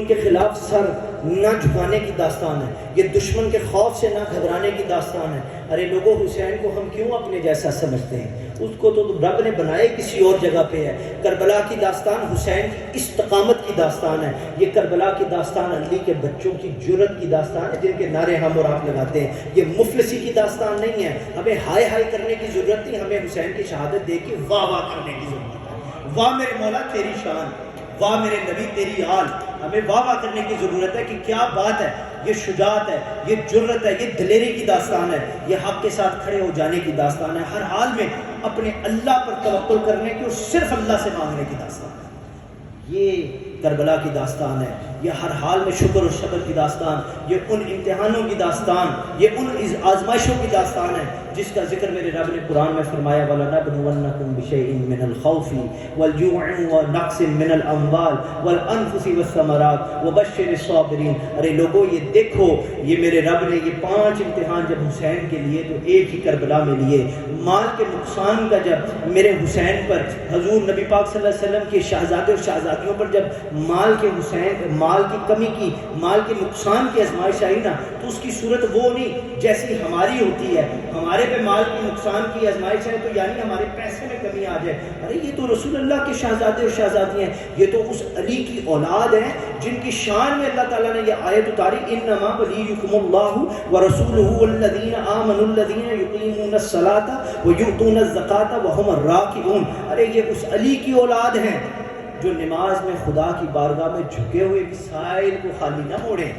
ان کے خلاف سر نہ جھکانے کی داستان ہے، یہ دشمن کے خوف سے نہ گھبرانے کی داستان ہے۔ ارے لوگوں، حسین کو ہم کیوں اپنے جیسا سمجھتے ہیں؟ اس کو تو رب نے بنائے کسی اور جگہ پہ ہے۔ کربلا کی داستان حسین کی استقامت کی داستان ہے۔ یہ کربلا کی داستان علی کے بچوں کی جرت کی داستان ہے، جن کے نعرے ہم اور آپ لگاتے ہیں۔ یہ مفلسی کی داستان نہیں ہے۔ ہمیں ہائے ہائے کرنے کی ضرورت نہیں، ہمیں حسین کی شہادت دیکھ کے واہ واہ کرنے کی ضرورت ہے۔ واہ میرے مولا تیری شان، واہ میرے نبی تیری آل۔ ہمیں واہ واہ کرنے کی ضرورت ہے کہ کیا بات ہے، یہ شجاعت ہے، یہ جرت ہے، یہ دلیری کی داستان ہے، یہ حق کے ساتھ کھڑے ہو جانے کی داستان ہے، ہر حال میں اپنے اللہ پر توکل کرنے کی اور صرف اللہ سے مانگنے کی داستان ہے۔ یہ کربلا کی داستان ہے، یہ ہر حال میں شکر و صبر کی داستان، یہ ان امتحانوں کی داستان، یہ ان آزمائشوں کی داستان ہے جس کا ذکر میرے رب نے قرآن میں فرمایا وَلَنَبْلُوَنَّكُمْ بِشَيْءٍ مِّنَ الْخَوْفِ وَالْجُوعِ وَنَقْصٍ مِّنَ الْأَمْوَالِ وَالْأَنفُسِ وَالثَّمَرَاتِ وَبَشِّرِ الصَّابِرِينَ۔ ارے لوگوں، یہ دیکھو، یہ میرے رب نے یہ 5 امتحان جب حسین کے لیے تو ایک ہی کربلا میں لیے۔ مال کے نقصان کا جب میرے حسین پر حضور نبی پاک صلی اللہ علیہ وسلم کے شہزادے اور شہزادیوں پر جب مال کی کمی کی، مال کے نقصان کی آزمائش آئی نا، تو اس کی صورت وہ نہیں جیسی ہماری ہوتی ہے۔ ہمارے پہ مال کے نقصان کی آزمائش ہے تو یعنی ہمارے پیسے میں کمی آ جائے۔ ارے یہ تو رسول اللہ کے شہزادے اور شہزادی ہیں، یہ تو اس علی کی اولاد ہیں جن کی شان میں اللہ تعالیٰ نے یہ آیت اتاری انما ولیکم اللہ ورسولہ والذین آمنوا الذین یقیمون الصلاۃ ویؤتون الزکاۃ وہم الراکعون۔ ارے یہ اس علی کی اولاد ہیں جو نماز میں خدا کی بارگاہ میں جھکے ہوئے سائل کو خالی نہ موڑیں۔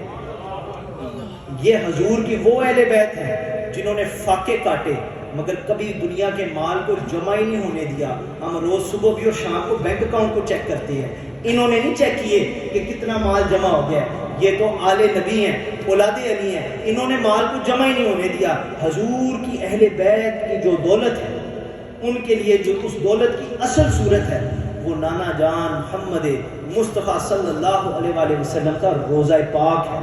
یہ حضور کی وہ اہل بیت ہیں جنہوں نے فاقے کاٹے مگر کبھی دنیا کے مال کو جمع ہی نہیں ہونے دیا۔ ہم روز صبح بھی اور شام کو بینک اکاؤنٹ کو چیک کرتے ہیں، انہوں نے نہیں چیک کیے کہ کتنا مال جمع ہو گیا ہے۔ یہ تو آل نبی ہیں، اولاد علی ہیں، انہوں نے مال کو جمع ہی نہیں ہونے دیا۔ حضور کی اہل بیت کی جو دولت ہے، ان کے لیے جو اس دولت کی اصل صورت ہے وہ نانا جان محمد مصطفیٰ صلی اللہ علیہ وآلہ وسلم کا روضہ پاک ہے۔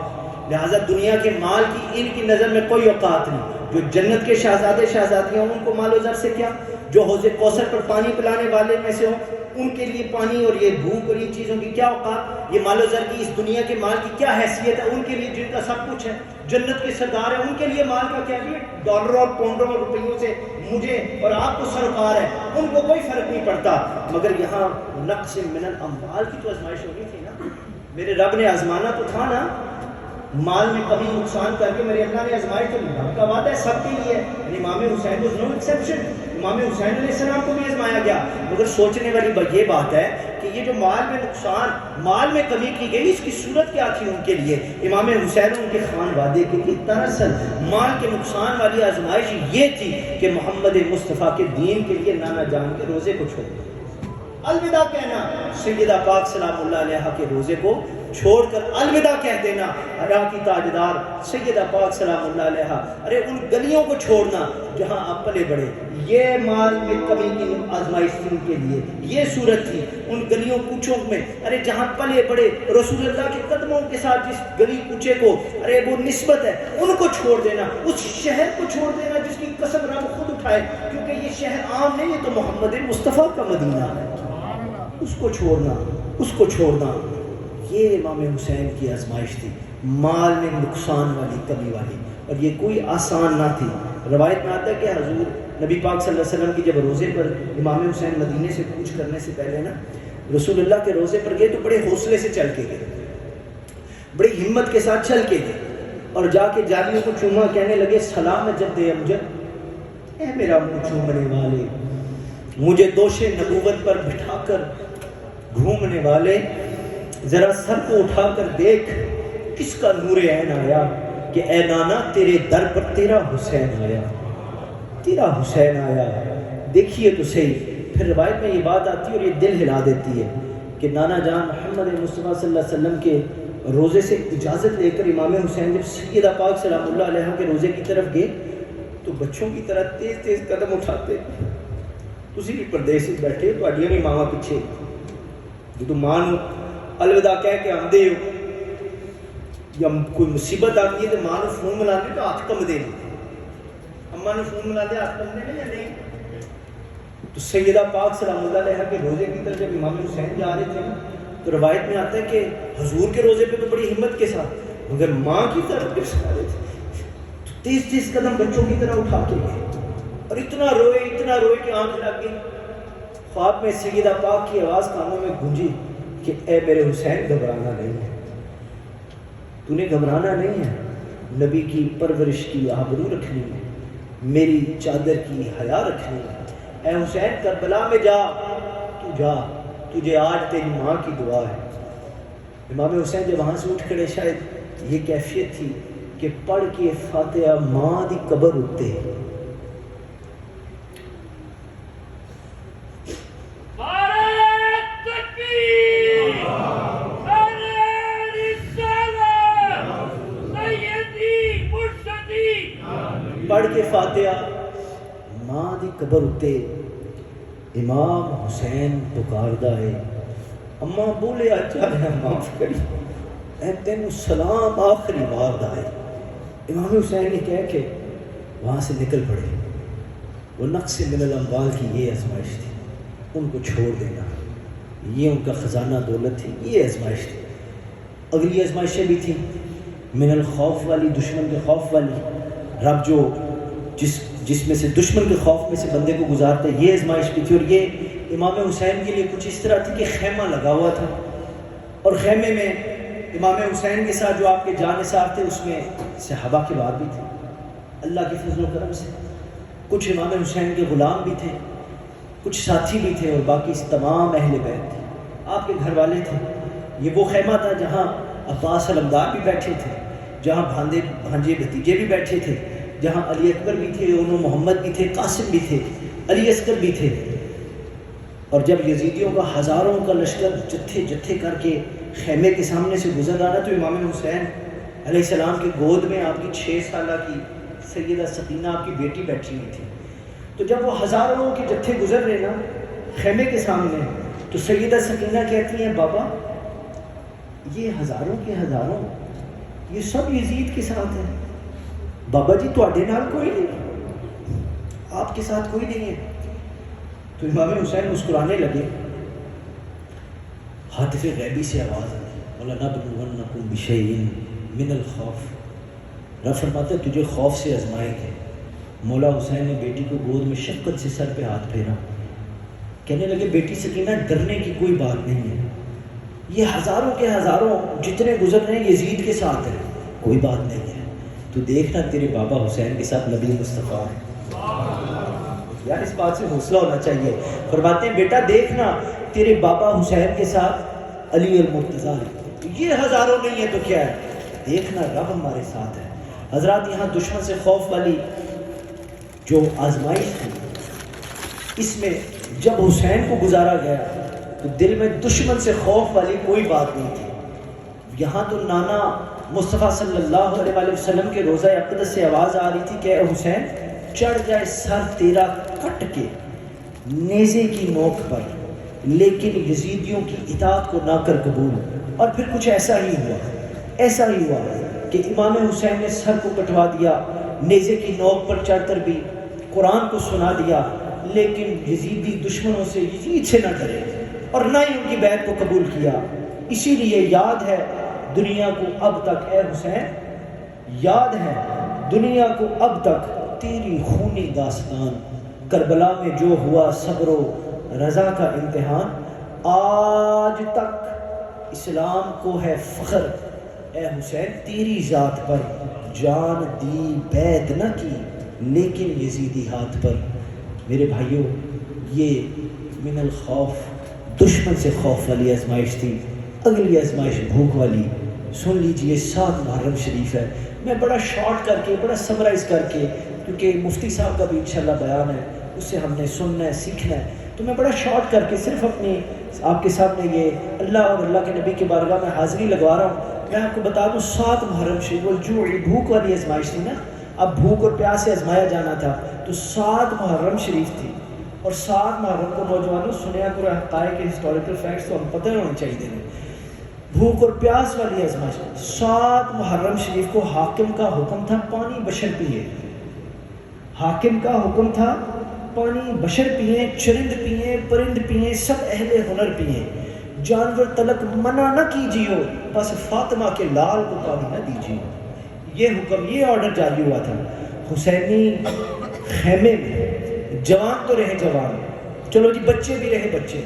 لہٰذا دنیا کے مال کی ان کی نظر میں کوئی اوقات نہیں۔ جو جنت کے شہزادے شہزادیاں ان کو مال و زر سے کیا، جو حوض کوثر پر پانی پلانے والے میں سے ہوں ان کے لیے پانی اور یہ بھوک اور ان چیزوں کی کیا اوقات، یہ مال و زر کی اس دنیا کے مال کی کیا حیثیت ہے ان کے لیے جن کا سب کچھ ہے، جنت کے سردار ہیں، ان کے لیے مال کا کیا ہے، ڈالروں اور پاؤنڈوں اور روپیوں سے مجھے اور آپ کو سروکار ہے، ان کو کوئی فرق نہیں پڑتا۔ مگر یہاں نقص من الاموال کی تو آزمائش ہو گئی تھی نا، میرے رب نے آزمانا تو تھا نا، مال میں کمی نقصان کر کے میرے اللہ نے آزمائش تو رب کا وعدہ ہے سب کے لیے۔ امام حسین واز نو ایکسیپشن، امام حسین علیہ السلام کو بھی آزمایا گیا۔ مگر سوچنے والی یہ بات ہے کہ یہ جو مال میں نقصان، مال میں کمی کی گئی، اس کی صورت کیا تھی ان کے لیے؟ امام حسین ان کے خانوادے کے لیے دراصل مال کے نقصان والی آزمائش یہ تھی کہ محمد مصطفیٰ کے دین کے لیے نانا جان کے روزے کو چھوڑ دیا، الوداع کہنا، سیدہ پاک سلام اللہ علیہ کے روزے کو چھوڑ کر الوداع کہہ دینا، حیا کی تاجدار سیدہ پاک سلام اللہ علیہ، ارے ان گلیوں کو چھوڑنا جہاں آپ پلے بڑے۔ یہ مال میں کمی کی آزمائش تھی ان کے لیے، یہ صورت تھی ان گلیوں کوچوں میں، ارے جہاں پلے بڑے رسول اللہ کے قدموں کے ساتھ جس گلی کوچے کو، ارے وہ نسبت ہے، ان کو چھوڑ دینا، اس شہر کو چھوڑ دینا جس کی قسم رب خود اٹھائے، کیونکہ یہ شہر عام نہیں، یہ تو محمد مصطفیٰ کا مدینہ ہے، اس کو چھوڑنا، اس کو چھوڑنا، یہ امام حسین کی آزمائش تھی، مال میں نقصان والی، کمی والی، اور یہ کوئی آسان نہ تھی۔ روایت میں آتا ہے کہ حضور نبی پاک صلی اللہ علیہ وسلم کی جب روزے پر امام حسین مدینے سے کوچ کرنے سے پہلے نا رسول اللہ کے روزے پر گئے تو بڑے حوصلے سے چل کے گئے، بڑی ہمت کے ساتھ چل کے گئے، اور جا کے جالیوں کو چوما، کہنے لگے سلام جب دے امجد، اے میرا منہ چومنے والے، مجھے دوش نبوت پر بٹھا کر گھومنے والے، ذرا سر کو اٹھا کر دیکھ کس کا نور عین آیا، کہ اے نانا تیرے در پر تیرا حسین آیا، تیرا حسین آیا، دیکھیے تو صحیح۔ پھر روایت میں یہ بات آتی ہے اور یہ دل ہلا دیتی ہے کہ نانا جان محمد مصطفیٰ صلی اللہ علیہ وسلم کے روزے سے اجازت لے کر امام حسین جب سیدہ پاک سلام اللہ علیہ کے روزے کی طرف گئے تو بچوں کی طرح تیز تیز قدم اٹھاتے، تسی بھی پردیسی بیٹھے، تہاڈیاں بھی ماواں پیچھے، جو ماں نو الوداع کہہ کے آندے ہو، یا کوئی مصیبت آتی ہے تو ماں نو فون ملانے تو ہاتھ کم دے، اماں نو فون ملا دے ہاتھ کم دے یا نہیں؟ تو سیدہ پاک سلام اللہ علیہ کے روزے کی طرف جب امام حسین جا رہے تھے تو تو روایت میں آتا ہے کہ حضور کے روزے پہ تو بڑی ہمت کے ساتھ، مگر ماں کی طرف پہ سارے تھے، 30 قدم بچوں کی طرح اٹھا کے گئے اور اتنا روئے کہ آنکھ لگ گئی۔ خواب میں سیدہ پاک کی آواز کانوں میں گونجی کہ اے میرے حسین گھبرانا نہیں ہے، تو نے گھبرانا نہیں ہے، نبی کی پرورش کی آبرو رکھنی ہے، میری چادر کی حیا رکھنی ہے۔ اے حسین کربلا میں جا، تو جا، تجھے آج تیری ماں کی دعا ہے۔ امام حسین جب وہاں سے اٹھ کھڑے، شاید یہ کیفیت تھی کہ پڑھ کے فاتحہ ماں دی قبر اٹھتے پڑھ کے فاتحہ ماں دی قبر اتے امام حسین پکاردہ ہے، اماں بولے اچھا ہے معاف کری، اے تینوں سلام آخری بار دا ہے۔ امام حسین نے کہہ کے وہاں سے نکل پڑے۔ وہ نقص من الاموال کی یہ آزمائش تھی، ان کو چھوڑ دینا، یہ ان کا خزانہ دولت تھی، یہ آزمائش تھی۔ اگلی آزمائشیں بھی تھیں، من الخوف والی، دشمن کے خوف والی، رب جو جس میں سے دشمن کے خوف میں سے بندے کو گزارتے، یہ آزمائش بھی تھی۔ اور یہ امام حسین کے لیے کچھ اس طرح تھی کہ خیمہ لگا ہوا تھا، اور خیمے میں امام حسین کے ساتھ جو آپ کے جانثار تھے، اس میں صحابہ کے بعد بھی تھے، اللہ کے فضل و کرم سے کچھ امام حسین کے غلام بھی تھے، کچھ ساتھی بھی تھے، اور باقی تمام اہل بیت تھے، آپ کے گھر والے تھے۔ یہ وہ خیمہ تھا جہاں عباس علمدار بھی بیٹھے تھے، جہاں بھانجے بھتیجے بھی بیٹھے تھے، جہاں علی اکبر بھی تھے، انہوں محمد بھی تھے، قاسم بھی تھے، علی اصغر بھی تھے۔ اور جب یزیدیوں کا ہزاروں کا لشکر جتھے کر کے خیمے کے سامنے سے گزر رہا تو امام حسین علیہ السلام کی گود میں آپ کی 6 سالہ کی سیدہ سکینہ آپ کی بیٹی بیٹھی ہوئی تھی۔ تو جب وہ ہزاروں کے جتھے گزر رہے نا خیمے کے سامنے، تو سیدہ سکینہ کہتی ہیں بابا یہ ہزاروں کے ہزاروں یہ سب یزید کے ساتھ ہیں، بابا جی تواڈے نال کوئی نہیں، آپ کے ساتھ کوئی نہیں ہے۔ تو امام حسین مسکرانے لگے، ہاتف غیبی سے آواز آئی، وَلَنَبْلُوَنَّكُمْ بِشَيْءٍ مِّنَ الْخَوْفِ، رب فرماتا ہے تجھے خوف سے آزمائیں گے۔ مولا حسین نے بیٹی کو گود میں شفقت سے سر پہ ہاتھ پھیرا، کہنے لگے بیٹی سکینہ ڈرنے کی کوئی بات نہیں ہے، یہ ہزاروں کے ہزاروں جتنے گزر رہے ہیں یزید کے ساتھ ہیں، کوئی بات نہیں ہے، تو دیکھنا تیرے بابا حسین کے ساتھ نبی مصطفیٰ ہے۔ یار اس بات سے حوصلہ ہونا چاہیے۔ فرماتے ہیں بیٹا دیکھنا تیرے بابا حسین کے ساتھ علی المرتضیٰ ہے، یہ ہزاروں نہیں ہے تو کیا ہے، دیکھنا رب ہمارے ساتھ ہے۔ حضرات یہاں دشمن سے خوف والی جو آزمائش تھی، اس میں جب حسین کو گزارا گیا تو دل میں دشمن سے خوف والی کوئی بات نہیں تھی۔ یہاں تو نانا مصطفیٰ صلی اللہ علیہ وآلہ وسلم کے روضہ اقدس سے آواز آ رہی تھی کہ اے حسین چڑھ جائے سر تیرا کٹ کے نیزے کی نوک پر، لیکن یزیدیوں کی اطاعت کو نہ کر قبول۔ اور پھر کچھ ایسا ہی ہوا کہ امام حسین نے سر کو کٹوا دیا، نیزے کی نوک پر چڑھ کر بھی قرآن کو سنا دیا، لیکن یزیدی دشمنوں سے یزید سے نہ ڈرے اور نہ ہی ان کی بیعت کو قبول کیا۔ اسی لیے یاد ہے دنیا کو اب تک، اے حسین یاد ہے دنیا کو اب تک تیری خونی داستان، کربلا میں جو ہوا صبر و رضا کا امتحان، آج تک اسلام کو ہے فخر اے حسین تیری ذات پر، جان دی بیعت نہ کی لیکن یزیدی ہاتھ پر۔ میرے بھائیوں یہ من الخوف دشمن سے خوف والی آزمائش تھی۔ اگلی آزمائش بھوک والی، سن لیجئے 7 محرم شریف ہے، میں بڑا شارٹ کر کے بڑا سمرائز کر کے، کیونکہ مفتی صاحب کا بھی انشاءاللہ بیان ہے، اس سے ہم نے سننا ہے سیکھنا ہے، تو میں بڑا شارٹ کر کے صرف اپنی آپ کے سامنے یہ اللہ اور اللہ کے نبی کی بارگاہ میں حاضری لگوا رہا ہوں۔ میں آپ کو بتا دوں 7 محرم شریف والجوع، بھوک والی آزمائش تھی نا، اب بھوک اور پیاس سے آزمایا جانا تھا، تو 7 محرم شریف تھی، اور 7 محرم کو نوجوانوں سنیا کرو حقائق کے ہسٹوریکل فیکٹس تو ہم پتہ ہونے چاہیے دیں۔ بھوک اور پیاس والی آزمائش 7 محرم شریف کو حاکم کا حکم تھا پانی بشر پیے، حاکم کا حکم تھا پانی بشر پئیں، چرند پئیں، پرند پئیں، سب اہل ہنر پئیں، جانور تلک منع نہ کیجیے، بس فاطمہ کے لال کو پانی نہ دیجیے۔ یہ حکم، یہ آرڈر جاری ہوا تھا۔ حسینی خیمے میں جوان تو رہے جوان، چلو جی بچے بھی رہے بچے،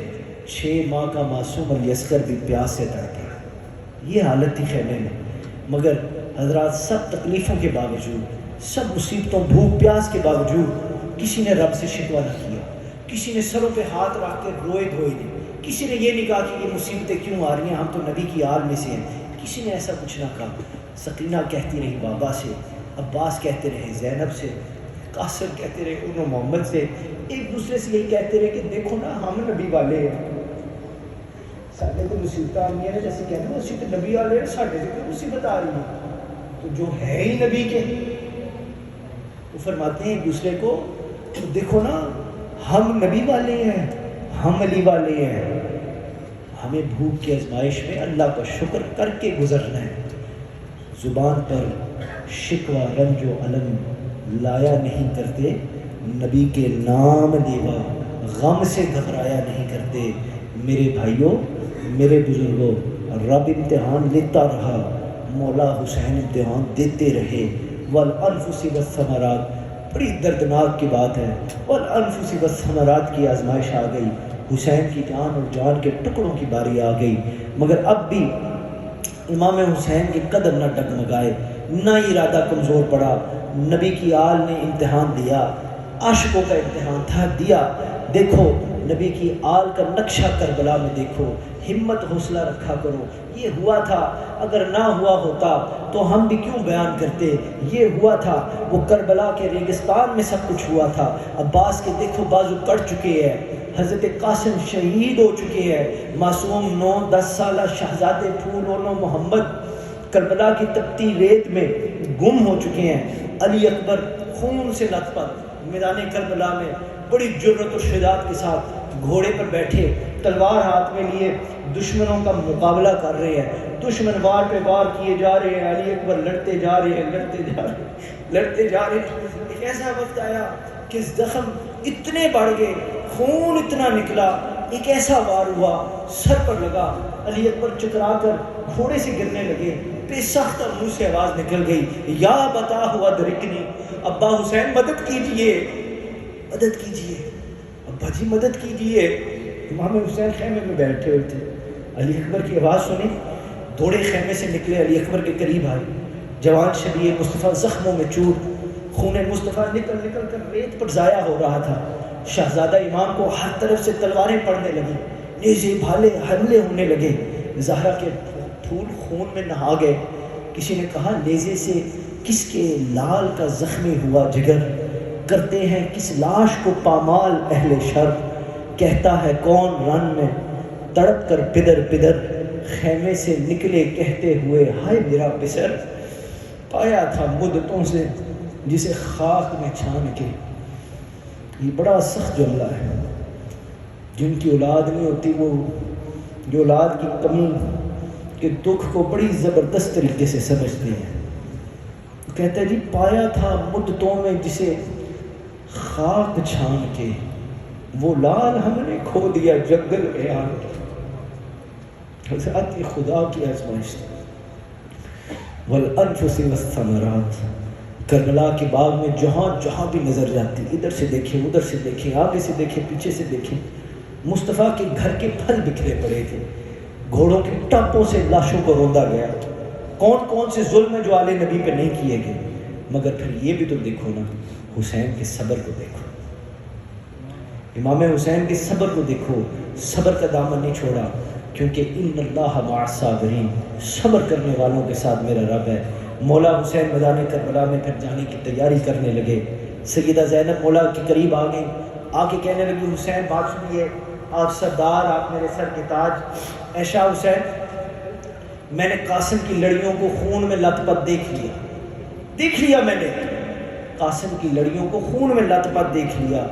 6 ماہ کا معصوم علی اصغر بھی پیاس سے تڑپا، یہ حالت تھی خیمے میں۔ مگر حضرات سب تکلیفوں کے باوجود، سب مصیبتوں بھوک پیاس کے باوجود کسی نے رب سے شکوہ نہ کیا، کسی نے سروں پہ ہاتھ رکھ کے روئے دھوئے نہیں، کسی نے یہ نہیں کہا کہ یہ مصیبتیں کیوں آ رہی ہیں، ہم تو نبی کی آل میں سے ہیں، کسی نے ایسا کچھ نہ کہا۔ سکینہ کہتی رہی بابا سے، عباس کہتے رہے زینب سے، قاسم کہتے رہے انہوں محمد سے، ایک دوسرے سے یہی کہتے رہے کہ دیکھو نا ہم نبی والے ہیں، ساڈے تو مصیبت آ رہی ہیں جیسے کہتے ہیں اسی تو نبی والے ہیں، ساڈے تو مصیبت آ رہی ہے، تو جو ہے ہی نبی کے، وہ فرماتے ہیں ایک دوسرے کو دیکھو نا ہم نبی والے ہیں، ہم علی والے ہیں، ہمیں بھوک کی آزمائش میں اللہ کا شکر کر کے گزرنا ہے، زبان پر شکوہ رنج و الم لایا نہیں کرتے، نبی کے نام لیوا غم سے گھبرایا نہیں کرتے۔ میرے بھائیوں، میرے بزرگوں، رب امتحان لیتا رہا، مولا حسین امتحان دیتے رہے۔ والانفس والثمرات، بڑی دردناک کی بات ہے، والانفس والثمرات کی آزمائش آ گئی، حسین کی جان اور جان کے ٹکڑوں کی باری آ گئی، مگر اب بھی امام حسین کے قدم نہ ڈگمگائے، نہ ارادہ کمزور پڑا۔ نبی کی آل نے امتحان دیا، عاشقوں کا امتحان تھا، دیا۔ دیکھو نبی کی آل کا نقشہ کربلا میں دیکھو، ہمت حوصلہ رکھا کرو، یہ ہوا تھا، اگر نہ ہوا ہوتا تو ہم بھی کیوں بیان کرتے، یہ ہوا تھا، وہ کربلا کے ریگستان میں سب کچھ ہوا تھا۔ عباس کے دیکھو بازو کٹ چکے ہیں، حضرت قاسم شہید ہو چکے ہیں، معصوم 9-10 سالہ شہزادے پھول اونو محمد کربلا کی تپتی ریت میں گم ہو چکے ہیں۔ علی اکبر خون سے لت پت میدان کربلا میں بڑی جرت و شجاعت کے ساتھ گھوڑے پر بیٹھے، تلوار ہاتھ میں لیے دشمنوں کا مقابلہ کر رہے ہیں، دشمن وار پہ وار کیے جا رہے ہیں، علی اکبر لڑتے جا رہے ہیں، لڑتے جا رہے ہیں۔ ایک ایسا وقت آیا کہ زخم اتنے بڑھ گئے، خون اتنا نکلا، ایک ایسا وار ہوا سر پر لگا، علی اکبر چکرا کر گھوڑے سے گرنے لگے، بے سخت منہ سے آواز نکل گئی، یا بتا ہوا درکنی، ابا حسین مدد کیجئے، مدد کیجئے، ابا جی مدد کیجئے۔ امام حسین خیمے میں بیٹھے ہوئے تھے، علی اکبر کی آواز سنی، دوڑے خیمے سے نکلے، علی اکبر کے قریب آئے، جوان شبیر مصطفیٰ زخموں میں چور، خون مصطفیٰ نکل نکل کر ریت پر ضائع ہو رہا تھا۔ شہزادہ امام کو ہر طرف سے تلواریں پڑنے لگی، نیزے بھالے حملے ہونے لگے، زہرا کے پھول خون میں نہا گئے۔ کسی نے کہا نیزے سے کس کے لال کا زخمی ہوا جگر، کرتے ہیں کس لاش کو پامال اہل شر، کہتا ہے کون رن میں تڑپ کر پدر پدر، خیمے سے نکلے کہتے ہوئے ہائے میرا بسر، پایا تھا مدتوں سے جسے خاک میں چھان کے۔ یہ بڑا سخت جملہ ہے، جن کی اولاد نہیں ہوتی وہ جو اولاد کی کمی کے دکھ کو بڑی زبردست طریقے سے سمجھتے ہیں۔ کہتا ہے جی پایا تھا مدتوں میں جسے خاک چھان کے، وہ لال ہم نے کھو دیا جنگل میں آن کے۔ حضرات یہ خدا کی آزمائش ہے۔ والانفس والثمرات، کربلا کے باغ میں جہاں جہاں بھی نظر جاتی، ادھر سے دیکھیں ادھر سے دیکھیں، آگے سے دیکھیں پیچھے سے دیکھیں، مصطفیٰ کے گھر کے پھل بکھرے پڑے تھے، گھوڑوں کے ٹاپوں سے لاشوں کو روندا گیا۔ کون کون سے ظلم جو آل نبی پہ نہیں کیے گئے، مگر پھر یہ بھی تو دیکھو نا، حسین کے صبر کو دیکھو، امام حسین کے صبر کو دیکھو، صبر کا دامن نہیں چھوڑا، کیونکہ ان اللہ مع الصابرین، صبر کرنے والوں کے ساتھ میرا رب ہے۔ مولا حسین میدان کربلا میں پھر جانے کی تیاری کرنے لگے۔ سیدہ زینب مولا کے قریب آ گئی، آ کے کہنے لگی حسین بات سنیے، آپ سردار، آپ میرے سر کے تاج، اے شاہ حسین، میں نے قاسم کی لڑیوں کو خون میں لت پت دیکھ لیا میں نے قاسم کی لڑیوں کو خون میں لت پت دیکھ لیا،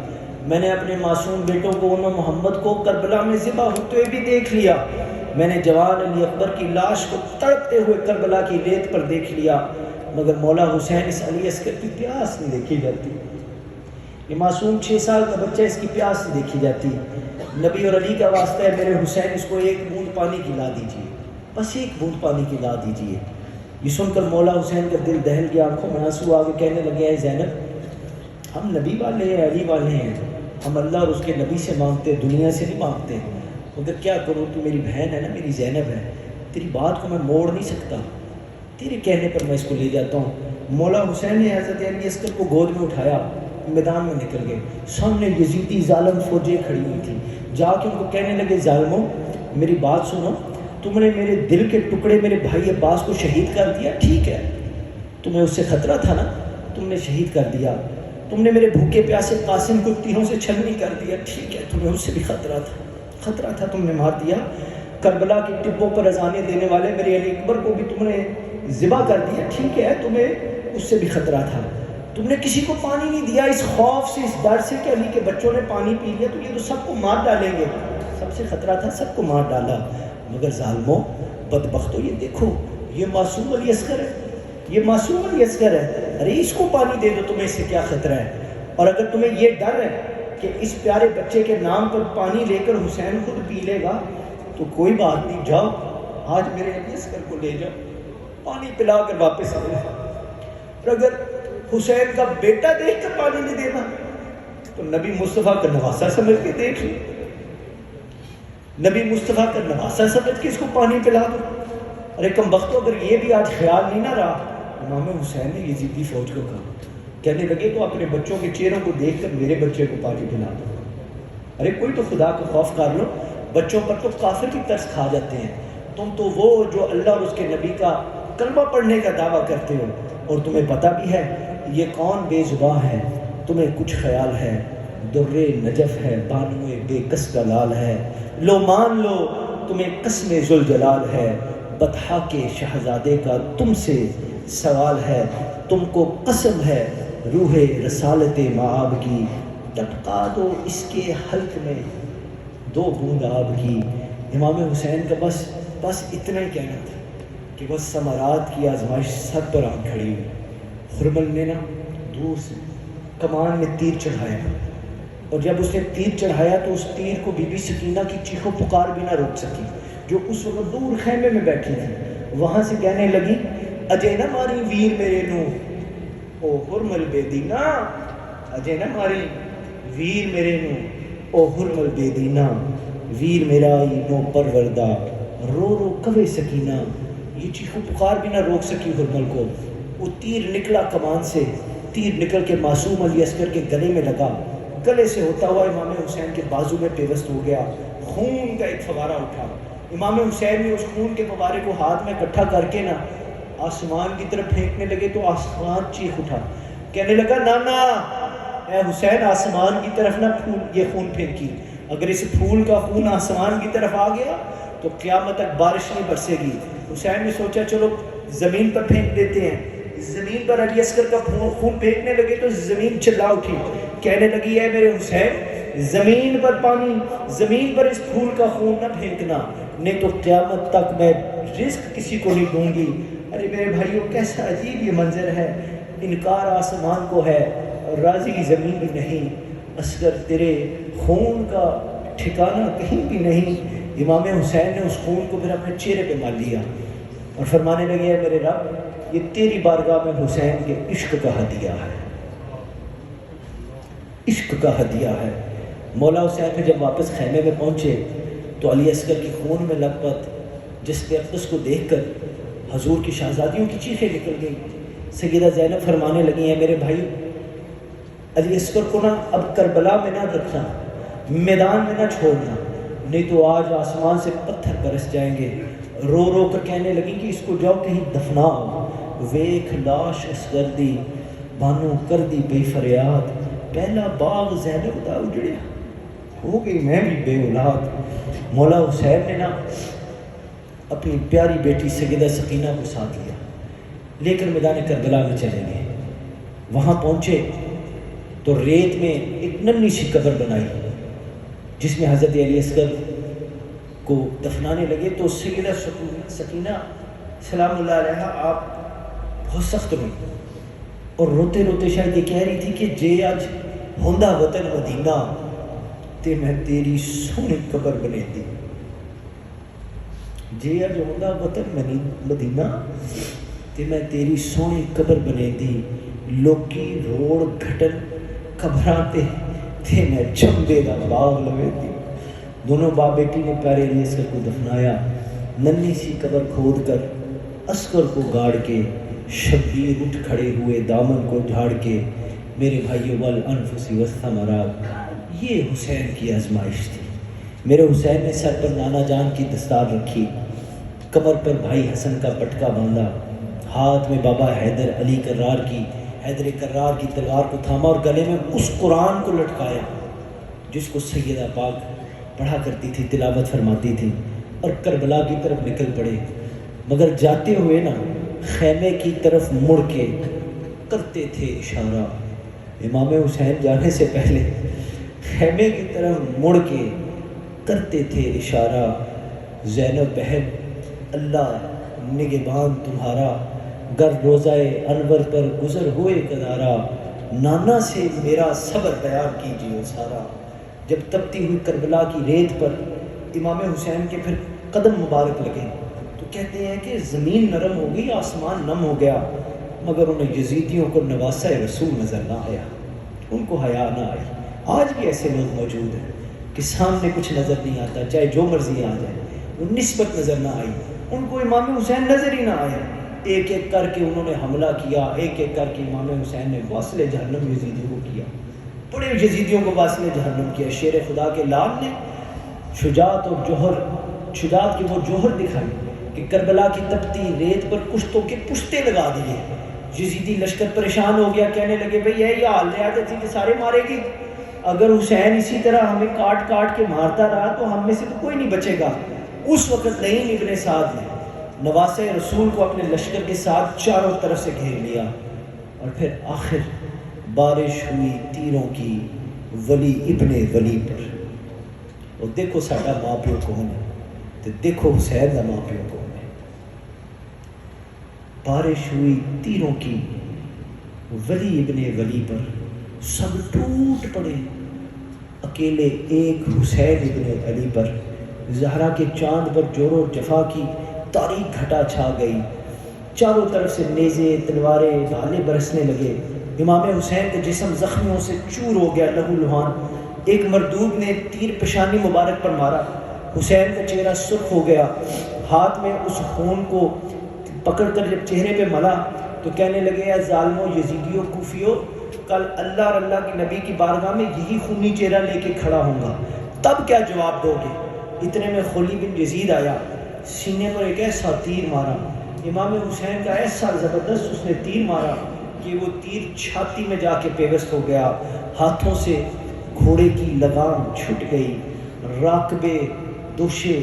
میں نے اپنے معصوم بیٹوں کو انہوں محمد کو کربلا میں ذبح ہوتے ہوئے بھی دیکھ لیا، میں نے جوان علی اکبر کی لاش کو تڑپتے ہوئے کربلا کی ریت پر دیکھ لیا، مگر مولا حسین اس علی اصغر کی پیاس نہیں دیکھی جاتی، یہ معصوم 6 سال کا بچہ، اس کی پیاس نہیں دیکھی جاتی، نبی اور علی کا واسطہ ہے، میرے حسین اس کو ایک بوند پانی کی لا دیجیے، بس ایک بوند پانی کی لا دیجیے۔ یہ سن کر مولا حسین کا دل دہل گیا، آنکھوں میں آنسو آ کے کہنے لگے، اے زینب ہم نبی والے ہیں، علی والے ہیں، ہم اللہ اور اس کے نبی سے مانگتے، دنیا سے نہیں مانگتے، مگر کیا کروں، تو میری بہن ہے نا، میری زینب ہے، تیری بات کو میں موڑ نہیں سکتا، تیرے کہنے پر میں اس کو لے جاتا ہوں۔ مولا حسین نے حضرت علی اصغر کو گود میں اٹھایا، میدان میں نکل گئے، سامنے یزیدی ظالم فوجیں کھڑی ہوئی تھی، جا کے ان کو کہنے لگے، ظالموں میری بات سنو، تم نے میرے دل کے ٹکڑے میرے بھائی عباس کو شہید کر دیا، ٹھیک ہے، تمہیں اس سے خطرہ تھا نا، تم نے شہید کر دیا، تم نے میرے بھوکے پیاسے قاسم کو تیروں سے چھلنی کر دیا، ٹھیک ہے، تمہیں اس سے بھی خطرہ تھا، تم نے مار دیا، کربلا کی ٹبوں پر اذانیں دینے والے میرے علی اکبر کو بھی تم نے ذبح کر دیا، ٹھیک ہے، تمہیں اس سے بھی خطرہ تھا، تم نے کسی کو پانی نہیں دیا اس خوف سے، اس ڈر سے کہ علی کے بچوں نے پانی پی لیا تو یہ تو سب کو مار ڈالیں گے، سب سے خطرہ تھا، سب کو مار ڈالا، مگر ظالموں بدبختوں یہ دیکھو، یہ معصوم علی اصغر ہے، یہ معصوم علی اصغر ہے، ارے اس کو پانی دے دو، تمہیں اس سے کیا خطرہ ہے؟ اور اگر تمہیں یہ ڈر ہے کہ اس پیارے بچے کے نام پر پانی لے کر حسین خود پی لے گا تو کوئی بات نہیں، جاؤ آج میرے علی اصغر کو لے جاؤ، پانی پلا کر واپس آ جاؤ، اور اگر حسین کا بیٹا دیکھ کر پانی نہیں دینا تو نبی مصطفیٰ کا نواسہ سمجھ کے دیکھ لو، نبی مصطفیٰ کا نواسہ سمجھ کے اس کو پانی پلا دو۔ ارے کم بختوں، اگر یہ بھی آج خیال نہیں نہ رہا، امام حسین نے یزیدی فوج کو کہا، کہنے لگے تو اپنے بچوں کے چہروں کو دیکھ کر میرے بچے کو پانی پلا دو، ارے کوئی تو خدا کو خوف کر لو، بچوں پر تو کافر کی ترس کھا جاتے ہیں، تم تو وہ جو اللہ اور اس کے نبی کا کلمہ پڑھنے کا دعویٰ کرتے ہو، اور تمہیں پتہ بھی ہے یہ کون بے زباں ہے، تمہیں کچھ خیال ہے، در نجف ہے، بانوے بے کس کا لال ہے، لو مان لو تمہیں قسم ذوالجلال ہے، بطحا کے شہزادے کا تم سے سوال ہے، تم کو قسم ہے روح رسالت معاب کی، ٹپکا دو اس کے حلق میں 2 بوند آب کی۔ امام حسین کا بس اتنا ہی کہنا تھا کہ بس ثمرات کی آزمائش سر پر آن کھڑی ہوئی۔ خرمل نے نا دور سے کمان میں تیر چڑھایا، اور جب اس نے تیر چڑھایا تو اس تیر کو بی بی سکینہ کی چیخ و پکار بھی نہ روک سکی، جو اس وقت دور خیمے میں بیٹھی تھی، وہاں سے کہنے لگی، اجے نہ ماری ویر میرے نو او حرمل بے دینا، اجے نہ ماری ویر میرے نو او حرمل بے دینا، ویر میرا نو پروردہ رو رو کوے سکینہ۔ یہ چیخ و پکار بھی نہ روک سکی حرمل کو، وہ تیر نکلا کمان سے، تیر نکل کے معصوم علی اصغر کے گلے میں لگا، گلے سے ہوتا ہوا امام حسین کے بازو میں پیوست ہو گیا، خون کا ایک فوارہ اٹھا، امام حسین نے اس خون کے فوارے کو ہاتھ میں اکٹھا کر کے نا آسمان کی طرف پھینکنے لگے تو آسمان چیخ اٹھا، کہنے لگا، نانا اے حسین آسمان کی طرف نہ پھول یہ خون پھینکی، اگر اس پھول کا خون آسمان کی طرف آ گیا تو قیامت تک بارش نہیں برسے گی۔ حسین نے سوچا چلو زمین پر پھینک دیتے ہیں، زمین پر علی اصغر کا خون پھینکنے لگے تو زمین چلا اٹھی، کہنے لگی، اے میرے حسین زمین پر پانی، زمین پر اس پھول کا خون نہ پھینکنا، نہیں تو قیامت تک میں رزق کسی کو نہیں دوں گی۔ ارے میرے بھائیو، کیسا عجیب یہ منظر ہے، انکار آسمان کو ہے اور راضی زمین بھی نہیں، اصغر تیرے خون کا ٹھکانہ کہیں بھی نہیں۔ امام حسین نے اس خون کو پھر اپنے چہرے پہ مال لیا اور فرمانے لگے، اے میرے رب یہ تیری بارگاہ میں حسین کے عشق کا ہدیہ ہے، عشق کا ہدیہ ہے۔ مولا حسین پھر جب واپس خیمے میں پہنچے تو علی اصغر کی خون میں لت پت جسم اقدس کو دیکھ کر حضور کی شہزادیوں کی چیخیں نکل گئیں۔ سیدہ زینب فرمانے لگی، ہیں میرے بھائی علی اصغر کو نا اب کربلا میں نہ رکھنا، میدان میں نہ چھوڑنا، نہیں تو آج آسمان سے پتھر برس جائیں گے۔ رو رو کر کہنے لگی کہ اس کو جاؤ کہیں دفناؤ، ویکھ لاش اصغر دی بانو کر دی بے فریاد، پہلا باغ زینب دا اجڑیا ہو گئی میں بھی بے اولاد۔ مولا حسین نے نا اپنی پیاری بیٹی سیدہ سکینہ کو ساتھ لیا، لے کر میدان کربلا میں چلے گئے۔ وہاں پہنچے تو ریت میں ایک ننھی سی قبر بنائی جس میں حضرت علی اصغر کو دفنانے لگے تو سیدہ سکینہ سلام اللہ علیہ آپ بہت سخت روئی اور روتے روتے شاید یہ کہہ رہی تھی کہ جے آج ہوندا وطن مدینہ تے میں تیری سونی قبر بنے دی. جے اج ہوندا وطن مدینہ تے میں تیری سونی قبر بنے دی. لوکی روڑ گھٹن قبراں تے میں چمبے دا باغ لوے دی. دونوں باپ بیٹی نے پیارے علی اصغر کو دفنایا. ننھی سی قبر کھود کر اصغر کو گاڑ کے شبیر اٹھ کھڑے ہوئے دامن کو جھاڑ کے. میرے بھائیو والانفس والثمرات، یہ حسین کی آزمائش تھی. میرے حسین نے سر پر نانا جان کی دستار رکھی، کمر پر بھائی حسن کا پٹکا باندھا، ہاتھ میں بابا حیدر کرار کی تلوار کو تھاما اور گلے میں اس قرآن کو لٹکایا جس کو سیدہ پاک پڑھا کرتی تھی، تلاوت فرماتی تھی، اور کربلا کی طرف نکل پڑے. مگر جاتے ہوئے نا خیمے کی طرف مڑ کے کرتے تھے اشارہ. امام حسین جانے سے پہلے خیمے کی طرف مڑ کے کرتے تھے اشارہ. زینب بہن اللہ نگہبان تمہارا، گر روزہ انور پر گزر ہوئے قدارا. نانا سے میرا صبر بیان کیجیے سارا. جب تپتی ہوئی کربلا کی ریت پر امام حسین کے پھر قدم مبارک لگے تو کہتے ہیں کہ زمین نرم ہو گئی، آسمان نم ہو گیا، مگر انہیں یزیدیوں کو نواسہ رسول نظر نہ آیا، ان کو حیا نہ آئی. آج بھی ایسے لوگ موجود ہیں کہ سامنے کچھ نظر نہیں آتا، چاہے جو مرضی آ جائے، وہ نسبت نظر نہ آئی، ان کو امام حسین نظر ہی نہ آیا. ایک ایک کر کے انہوں نے حملہ کیا، ایک ایک کر کے امام حسین نے واصل جہنم یزیدیوں کو کیا، بڑے یزیدیوں کو واصل جہنم کیا. شیر خدا کے لال نے شجاعت کی وہ جوہر دکھائی کہ کربلا کی تپتی ریت پر کشتوں کے پشتے لگا دیے. یزیدی لشکر پریشان ہو گیا، کہنے لگے بھئی یہ حال لے آتے تھی کہ سارے مارے گی، اگر حسین اسی طرح ہمیں کاٹ کاٹ کے مارتا رہا تو ہم میں سے تو کوئی نہیں بچے گا. اس وقت نعیم ابن سعد نے نواسہ رسول کو اپنے لشکر کے ساتھ چاروں طرف سے گھیر لیا، اور پھر آخر بارش ہوئی تیروں کی ولی ابن ولی پر. اور دیکھو ساڈا ماں پیو کون ہے، تو دیکھو حسین کا ماں پیو کون ہے. بارش ہوئی تیروں کی ولی ابن ولی پر، سب ٹوٹ پڑے اکیلے ایک حسین ابن علی پر. زہرا کے چاند پر جور و جفا کی تاریک گھٹا چھا گئی، چاروں طرف سے نیزے تلواریں بھالے برسنے لگے. امام حسین کا جسم زخمیوں سے چور ہو گیا، لہو لہان. ایک مردود نے تیر پیشانی مبارک پر مارا، حسین کا چہرہ سرخ ہو گیا. ہاتھ میں اس خون کو پکڑ کر جب چہرے پہ ملا تو کہنے لگے اے ظالموں، یزیدیوں، کوفیوں، کل اللہ اور اللہ کی نبی کی بارگاہ میں یہی خونی چہرہ لے کے کھڑا ہوں گا، تب کیا جواب دو گے؟ اتنے میں خلی بن یزید آیا، سینے پر ایک ایسا تیر مارا، امام حسین کا ایسا زبردست اس نے تیر مارا کہ وہ تیر چھاتی میں جا کے پیوست ہو گیا. ہاتھوں سے گھوڑے کی لگام چھٹ گئی، راکبے دوشے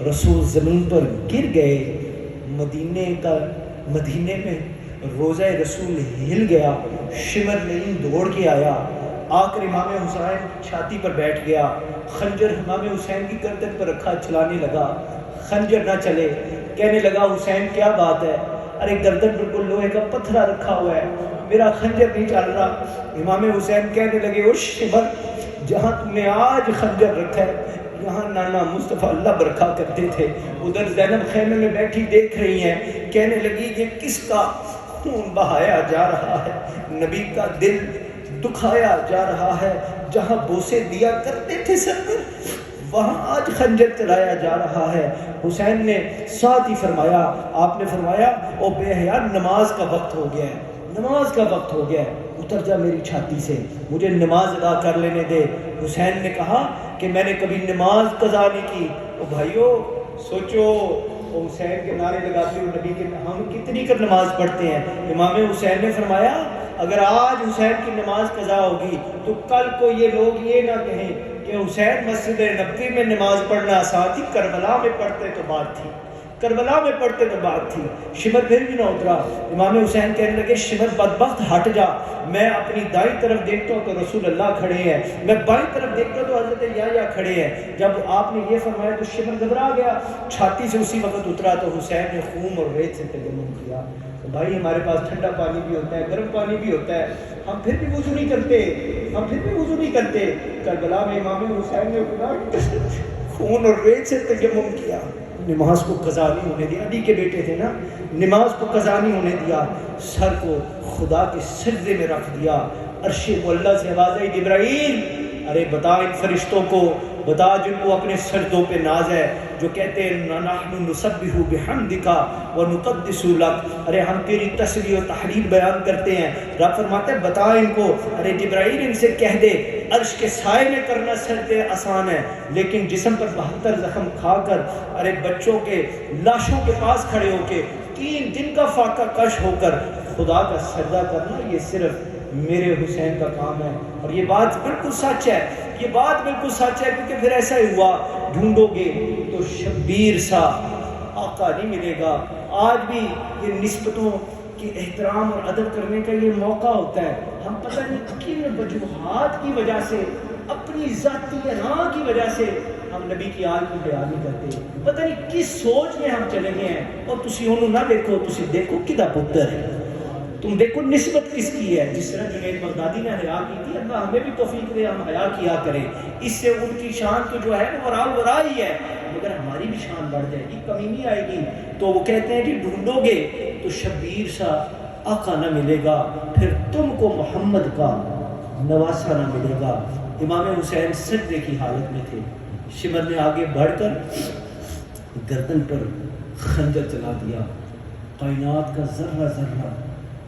رسول زمین پر گر گئے. مدینے میں روزہ رسول ہل گیا. شمر نعیم دوڑ کے آیا، آ کر امام حسین کی چھاتی پر بیٹھ گیا، خنجر امام حسین کی گردن پر رکھا، چلانے لگا. خنجر نہ چلے، کہنے لگا حسین کیا بات ہے؟ ارے گردن پر کوئی لوہے کا پتھرا رکھا ہوا ہے، میرا خنجر نہیں چل رہا. امام حسین کہنے لگے او شمر، جہاں تم نے آج خنجر رکھا ہے یہاں نانا مصطفیٰ لب رکھا کرتے تھے. ادھر زینب خیمے میں بیٹھی دیکھ رہی ہیں، کہنے لگی کہ کس کا خون بہایا جا رہا ہے، نبی کا دل دکھایا جا رہا ہے. جہاں بوسے دیا کرتے تھے سرور، وہاں آج خنجر چلایا جا رہا ہے. حسین نے ساتھ ہی فرمایا، آپ نے فرمایا او بے حیا، نماز کا وقت ہو گیا ہے، نماز کا وقت ہو گیا ہے، اتر جا میری چھاتی سے، مجھے نماز ادا کر لینے دے. حسین نے کہا کہ میں نے کبھی نماز قضا نہیں کی. او بھائیو سوچو، حسین کے نعرے لگاتے ہوئے نبی کے ہم کتنی کر نماز پڑھتے ہیں. امام حسین نے فرمایا اگر آج حسین کی نماز قضا ہوگی تو کل کو یہ لوگ یہ نہ کہیں کہ حسین مسجد نبوی میں نماز پڑھنا آسان تھی، کربلا میں پڑھتے تو بات تھی. کربلا میں پڑھتے تو بات تھی. شمر پھر بھی نہ اترا. امام حسین کہنے لگے شمر بدبخت ہٹ جا. میں اپنی دائیں طرف دیکھتا ہوں تو رسول اللہ کھڑے ہیں, میں بائیں طرف دیکھتا ہوں تو حضرت یحییٰ کھڑے ہیں. جب آپ نے یہ فرمایا تو شمر گھبرا گیا, چھاتی سے اسی وقت اترا تو حسین نے خون اور ریت سے تیمم کیا. بھائی ہمارے پاس ٹھنڈا پانی بھی ہوتا ہے, گرم پانی بھی ہوتا ہے, ہم پھر بھی وضو نہیں کرتے, ہم پھر بھی وضو نہیں کرتے. کربلا میں امام حسین نے خون اور ریت سے تیمم کیا. نماز کو قضا نہیں ہونے دیا, علی کے بیٹے تھے نا, نماز کو قضا نہیں ہونے دیا, سر کو خدا کے سجدے میں رکھ دیا. عرش معلیٰ سے آواز آئی جبرائیل ارے بتا ان فرشتوں کو, بتا جن کو اپنے سجدوں پہ ناز ہے, جو کہتے ہیں نحن نسبح بحمدک ونقدس لک, ارے ہم تیری تسبیح و تحلیل بیان کرتے ہیں. رب فرماتا ہے بتا ان کو, ارے جبرائیل ان سے کہہ دے عرش کے سائے میں کرنا سجدے آسان ہے, لیکن جسم پر 72 زخم کھا کر, ارے بچوں کے لاشوں کے پاس کھڑے ہو کے 3 دن کا فاقہ کش ہو کر خدا کا سجدہ کرنا, یہ صرف میرے حسین کا کام ہے. اور یہ بات بالکل سچ ہے, یہ بات بالکل سچ ہے, کیونکہ پھر ایسا ہی ہوا, ڈھونڈو گے تو شبیر سا آقا نہیں ملے گا. آج بھی یہ نسبتوں کی احترام اور ادب کرنے کا یہ موقع ہوتا ہے. ہم پتہ نہیں کن وجوہات کی وجہ سے, اپنی ذاتی راہ کی وجہ سے ہم نبی کی آل کو بیان نہیں کرتے. پتہ نہیں کس سوچ میں ہم چلے گئے ہیں. اور تسی انہوں نہ دیکھو, تسی دیکھو کدا پتر ہے, تم دیکھو نسبت کس کی ہے. جس طرح جنید بغدادی نے حیا کی تھی, اللہ ہمیں بھی توفیق دے ہم حیا کیا کریں. اس سے ان کی شان تو جو ہے وہ ورا ہی ہے, مگر ہماری بھی شان بڑھ جائے گی, کمی نہیں آئے گی. تو وہ کہتے ہیں کہ ڈھونڈو گے تو شبیر سا آقا نہ ملے گا, پھر تم کو محمد کا نواسا نہ ملے گا. امام حسین سجدے کی حالت میں تھے. شمر نے آگے بڑھ کر گردن پر خنجر چلا دیا. کائنات کا ذرہ ذرہ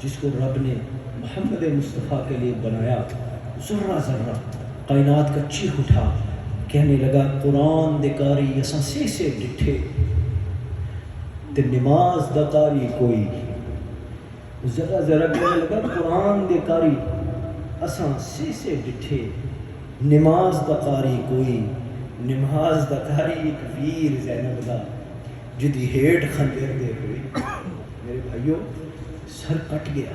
جس کو رب نے محمد مصطفیٰ کے لیے بنایا, ذرہ ذرہ کائنات کا چیخ اٹھا. کہنے لگا قرآن دے کاری اساں سے ڈٹھے تے نماز دا کاری کوئی. ذرہ ذرہ کہنے لگا قرآن دے کاری اساں سے ڈٹھے, نماز دا کاری کوئی. نماز دا کاری ایک ویر زینب دا جدی ہیٹ خنجر دے ہوئی. میرے بھائیوں سر کٹ گیا,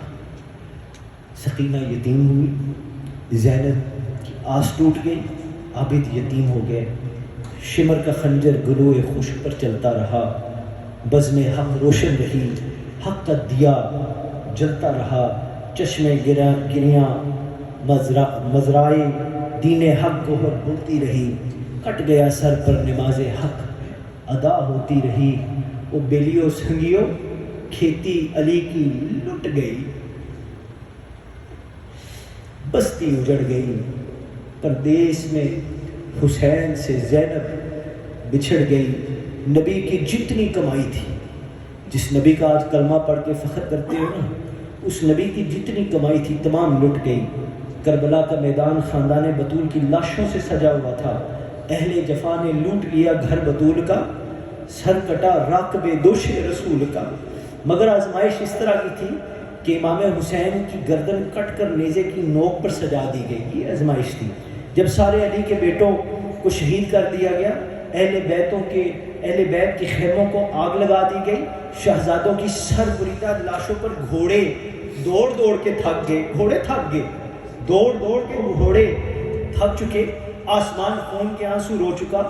سکینہ یتیم ہوئی, زینب کی آس ٹوٹ گئی, عابد یتیم ہو گئے. شمر کا خنجر گلوئے خشک پر چلتا رہا. بزم حق روشن رہی, حق کا دیا جلتا رہا. چشمے گریاں مزرائے دین حق کو بلتی رہی. کٹ گیا سر پر نماز حق ادا ہوتی رہی. وہ بیلیو سنگیو کھیتی علی کی لٹ گئی. بستی اجڑ گئی. پردیس میں حسین سے زینب بچھڑ گئی. نبی کی جتنی کمائی تھی, جس نبی کا آج کلمہ پڑھ کے فخر کرتے ہو نا, اس نبی کی جتنی کمائی تھی تمام لٹ گئی. کربلا کا میدان خاندان بطول کی لاشوں سے سجا ہوا تھا. اہل جفا نے لوٹ لیا گھر بطول کا, سر کٹا راکب دوش رسول کا. مگر آزمائش اس طرح کی تھی کہ امام حسین کی گردن کٹ کر نیزے کی نوک پر سجا دی گئی. یہ آزمائش تھی. جب سارے علی کے بیٹوں کو شہید کر دیا گیا, اہل بیت کے خیموں کو آگ لگا دی گئی. شہزادوں کی سر بریدہ لاشوں پر گھوڑے دوڑ دوڑ کے تھک گئے. گھوڑے تھک گئے, دوڑ دوڑ کے گھوڑے تھک چکے. آسمان خون کے آنسو رو چکا,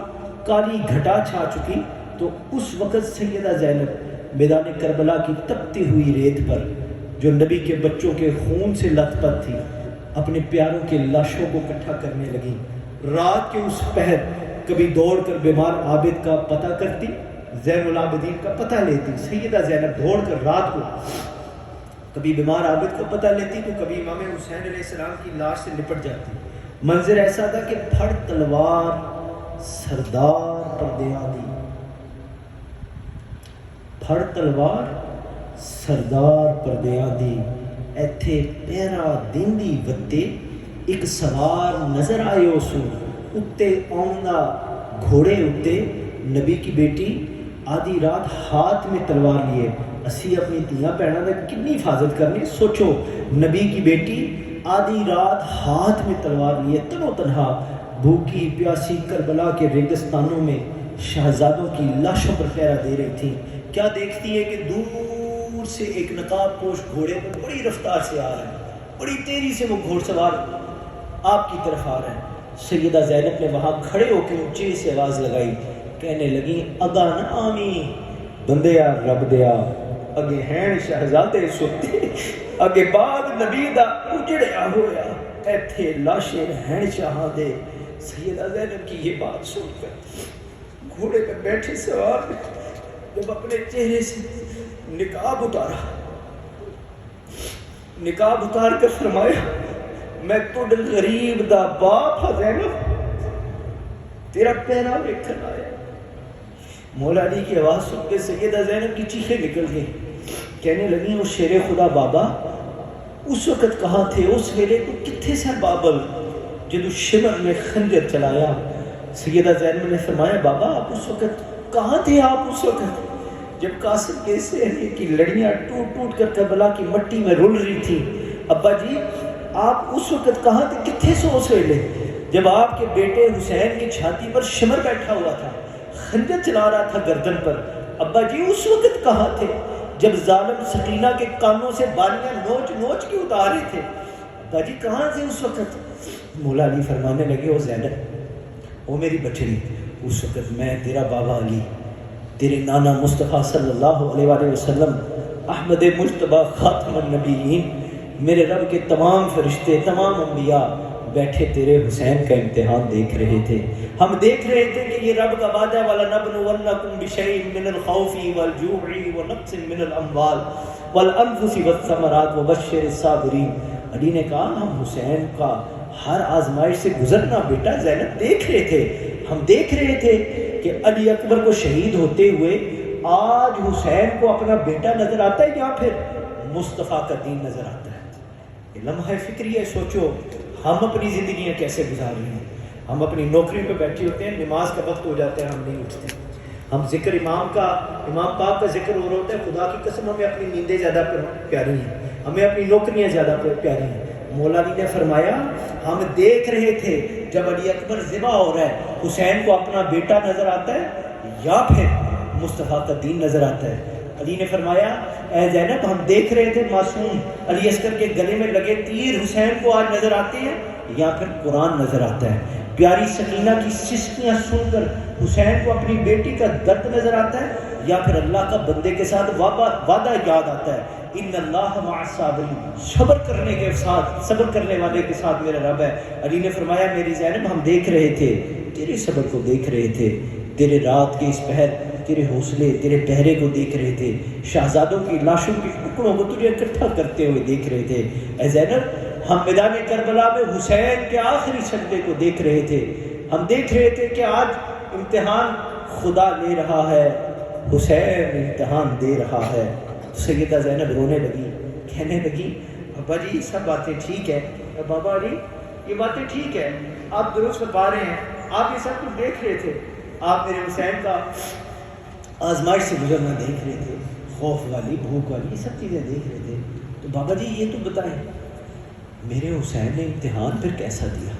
کالی گھٹا چھا چکی. تو اس وقت سیدہ زینب میدان کربلا کی تپتی ہوئی ریت پر, جو نبی کے بچوں کے خون سے لت پت تھی, اپنے پیاروں کے لاشوں کو اکٹھا کرنے لگی. رات کے اس پہر کبھی دوڑ کر بیمار عابد کا پتہ کرتی, زین العابدین کا پتہ لیتی. سیدہ زینب دوڑ کر رات کو کبھی بیمار عابد کا پتہ لیتی تو کبھی امام حسین علیہ السلام کی لاش سے لپٹ جاتی. منظر ایسا تھا کہ پھڑ تلوار سردار پر دیا دی, پھڑ تلوار سردار پر دیا دی. ایتھے پیرا دیندی وتے ایک سوار نظر آئے اسو, اتے آؤندا گھوڑے اتے. نبی کی بیٹی آدھی رات ہاتھ میں تلوار لیے. اسی اپنی دھیاں بہنوں کی کنی حفاظت کرنی. سوچو, نبی کی بیٹی آدھی رات ہاتھ میں تلوار لیے, تنو تنہا بھوکی پیاسی کربلا کے ریگستانوں میں شہزادوں کی لاشوں پر پہرا دے رہی تھی. کیا دیکھتی ہے کہ دور سے ایک نقاب پوش گھوڑے پر بڑی رفتار سے آ رہا ہے، بڑی تیزی سے وہ گھوڑ سوار آپ کی طرف آ رہا ہے۔ سیدہ زینب نے وہاں کھڑے ہو کے اونچی سے آواز لگائی، کہنے لگی اگا نہ آمی بندیا رب دیا، اگے ہیں شہزادے ستے، اگے بعد نبی دا اجڑیا ہویا، ایتھے لاشیں ہیں شاہاں دے۔ سیدہ زینب کی یہ بات سن کر گھوڑے پہ بیٹھے سوار جب اپنے چہرے سے نقاب اتارا، نقاب اتار کر فرمایا میں تُڈ غریب دا باپ ہاں زینب، تیرا پہنا ویکھن آیا۔ مولا علی کی آواز سن کے سیدہ زینب کی چیخیں نکل گئی، کہنے لگی وہ شیر خدا بابا اس وقت کہاں تھے، اس ویلے تو کتھے سر بابل جدو شمر نے خنجر چلایا۔ سیدہ زینب نے فرمایا بابا آپ اس وقت کہاں تھے، آپ اس وقت جب قاسم کے سہنے کی لڑیاں ٹوٹ ٹوٹ کر کربلا کی مٹی میں رل رہی تھی۔ ابا جی آپ اس وقت کہاں تھے، کتھے سو اس ویلے جب آپ کے بیٹے حسین کی چھاتی پر شمر بیٹھا ہوا تھا، خنجر چلا رہا تھا گردن پر۔ ابا جی اس وقت کہاں تھے جب ظالم سکینہ کے کانوں سے بالیاں نوچ نوچ کے اتارے تھے، ابا جی کہاں تھے اس وقت؟ مولا علی فرمانے لگے او زینب او میری بچڑی، اس وقت میں تیرا بابا علی، تیرے نانا مصطفیٰ صلی اللہ علیہ وآلہ وسلم احمد مجتبیٰ خاتم النبیین، میرے رب کے تمام فرشتے تمام انبیاء بیٹھے تیرے حسین کا امتحان دیکھ رہے تھے۔ ہم دیکھ رہے تھے کہ یہ رب کا وعدہ وَلَنَبْلُوَنَّكُمْ بِشَيْءٍ مِّنَ الْخَوْفِ وَالْجُوعِ وَنَقْصٍ مِّنَ الْأَمْوَالِ وَالْأَنفُسِ وَالثَّمَرَاتِ وَبَشِّرِ الصَّابِرِينَ۔ علی نے کہا ہم حسین کا ہر آزمائش سے گزرنا بیٹا زینب دیکھ رہے تھے، ہم دیکھ رہے تھے کہ علی اکبر کو شہید ہوتے ہوئے آج حسین کو اپنا بیٹا نظر آتا ہے یا پھر مصطفیٰ کا دین نظر آتا ہے۔ یہ لمحہ فکری ہے، سوچو ہم اپنی زندگیاں کیسے گزار رہے ہیں۔ ہم اپنی نوکری پہ بیٹھے ہوتے ہیں، نماز کا وقت ہو جاتا ہے ہم نہیں اٹھتے، ہم ذکر امام پاک کا ذکر ہو رہا ہوتا ہے، خدا کی قسم ہمیں اپنی نیندیں زیادہ پیاری ہیں، ہمیں اپنی نوکریاں زیادہ پیاری ہیں۔ مولا علی نے فرمایا ہم دیکھ رہے تھے جب علی اکبر ذبح ہو رہا ہے، حسین کو اپنا بیٹا نظر آتا ہے یا پھر مصطفیٰ کا دین نظر آتا ہے۔ علی نے فرمایا اے زینب ہم دیکھ رہے تھے معصوم علی اصغر کے گلے میں لگے تیر حسین کو آج نظر آتے ہیں یا پھر قرآن نظر آتا ہے، پیاری سکینہ کی سسکیاں سن کر حسین کو اپنی بیٹی کا درد نظر آتا ہے یا پھر اللہ کا بندے کے ساتھ وعدہ یاد آتا ہے ان اللہ مع الصابرین، صبر کرنے والے کے ساتھ میرا رب ہے۔ علی نے فرمایا میری زینب ہم دیکھ رہے تھے، تیرے صبر کو دیکھ رہے تھے، تیرے رات کے اس پہر تیرے حوصلے تیرے پہرے کو دیکھ رہے تھے، شہزادوں کی لاشوں کے ٹکڑوں کو تجھے اکٹھا کرتے ہوئے دیکھ رہے تھے۔ اے زینب ہم میدان کربلا میں حسین کے آخری سجدے کو دیکھ رہے تھے، ہم دیکھ رہے تھے کہ آج امتحان خدا لے رہا ہے، حسین امتحان دے رہا ہے۔ سیدہ زینب رونے لگی، کہنے لگی ابا جی سب باتیں ٹھیک ہے، بابا علی یہ باتیں ٹھیک ہے، آپ درست بتا رہے ہیں، آپ یہ سب کچھ دیکھ رہے تھے، آپ میرے حسین کا آزمائش سے گزرنا دیکھ رہے تھے، خوف والی بھوک والی یہ سب چیزیں دیکھ رہے تھے، تو بابا جی یہ تو بتائیں میرے حسین نے امتحان پھر کیسا دیا؟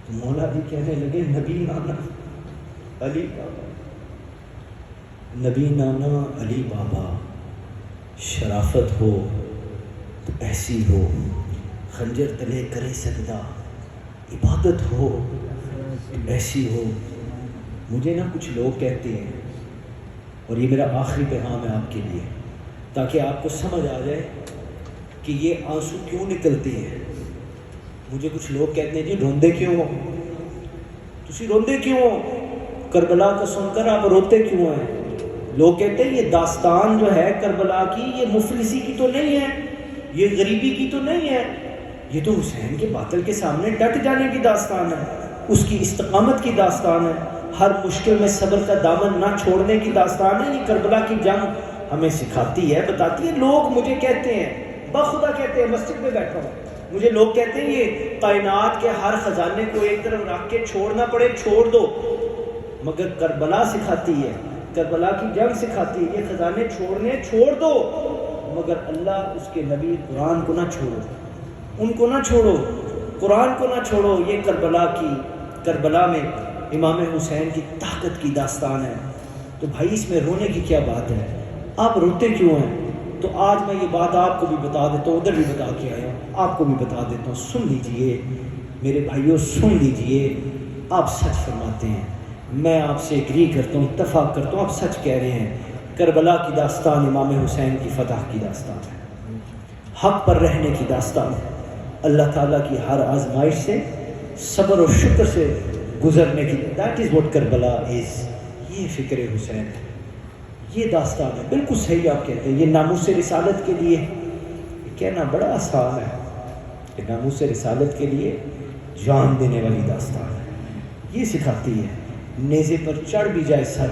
تو مولا بھی کہنے لگے نبی نانا علی بابا، نبی نانا علی بابا، شرافت ہو تو ایسی ہو، خنجر تلے کرے سجدہ، عبادت ہو تو ایسی ہو۔ مجھے نا کچھ لوگ کہتے ہیں اور یہ میرا آخری پیغام ہے آپ کے لیے تاکہ آپ کو سمجھ آ جائے کہ یہ آنسو کیوں نکلتے ہیں۔ مجھے کچھ لوگ کہتے ہیں جی روندے کیوں ہو، تسی روندے کیوں ہو، کربلا کا سن کر آپ روتے کیوں ہیں؟ لوگ کہتے ہیں یہ داستان جو ہے کربلا کی یہ مفلسی کی تو نہیں ہے، یہ غریبی کی تو نہیں ہے، یہ تو حسین کے باطل کے سامنے ڈٹ جانے کی داستان ہے، اس کی استقامت کی داستان ہے، ہر مشکل میں صبر کا دامن نہ چھوڑنے کی داستان ہے۔ یہ کربلا کی جنگ ہمیں سکھاتی ہے، بتاتی ہے۔ لوگ مجھے کہتے ہیں، بخدا کہتے ہیں، مسجد میں بیٹھا ہوں، مجھے لوگ کہتے ہیں یہ کائنات کے ہر خزانے کو ایک طرف رکھ کے چھوڑنا پڑے چھوڑ دو، مگر کربلا سکھاتی ہے، کربلا کی جنگ سکھاتی ہے یہ خزانے چھوڑنے چھوڑ دو، مگر اللہ اس کے نبی قرآن کو نہ چھوڑو، ان کو نہ چھوڑو، قرآن کو نہ چھوڑو۔ یہ کربلا میں امام حسین کی طاقت کی داستان ہے. تو بھائی اس میں رونے کی کیا بات ہے؟ آپ روتے کیوں ہیں؟ تو آج میں یہ بات آپ کو بھی بتا دیتا ہوں, ادھر بھی بتا کے آیا ہوں, آپ کو بھی بتا دیتا ہوں. سن لیجئے میرے بھائیوں, سن لیجئے. آپ سچ فرماتے ہیں, میں آپ سے ایگری کرتا ہوں, اتفاق کرتا ہوں, آپ سچ کہہ رہے ہیں. کربلا کی داستان امام حسین کی فتح کی داستان ہے, حق پر رہنے کی داستان ہے, اللہ تعالیٰ کی ہر آزمائش سے صبر و شکر سے گزرنے کی. دیٹ از واٹ کربلا از. یہ فکر حسین ہے, یہ داستان ہے. بالکل صحیح آپ کہتے ہیں. یہ ناموس رسالت کے لیے کہنا بڑا آسان ہے کہ ناموس رسالت کے لیے جان دینے والی داستان ہے. یہ سکھاتی ہے نیزے پر چڑھ بھی جائے سر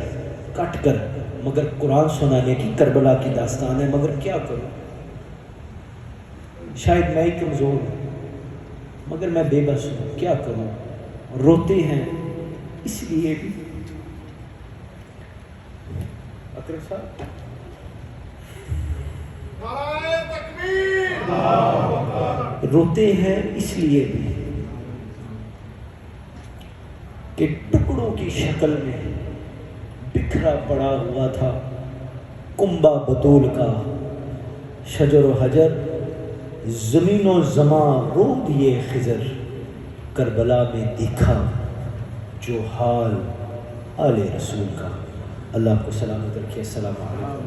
کٹ کر, مگر قرآن سنانے کی کربلا کی داستان ہے. مگر کیا کروں, شاید میں ہی کمزور ہوں, مگر میں بے بس ہوں, کیا کروں. روتے ہیں اس لیے بھی. اکرم صاحب روتے ہیں اس لیے بھی کہ ٹکڑوں کی شکل میں بکھرا پڑا ہوا تھا کنبہ بطول کا شجر و حجر, زمین و زمان رو دیے خضر, کربلا میں دیکھا جو حال آل رسول کا. اللہ کو سلامت رکھے. السلام علیکم.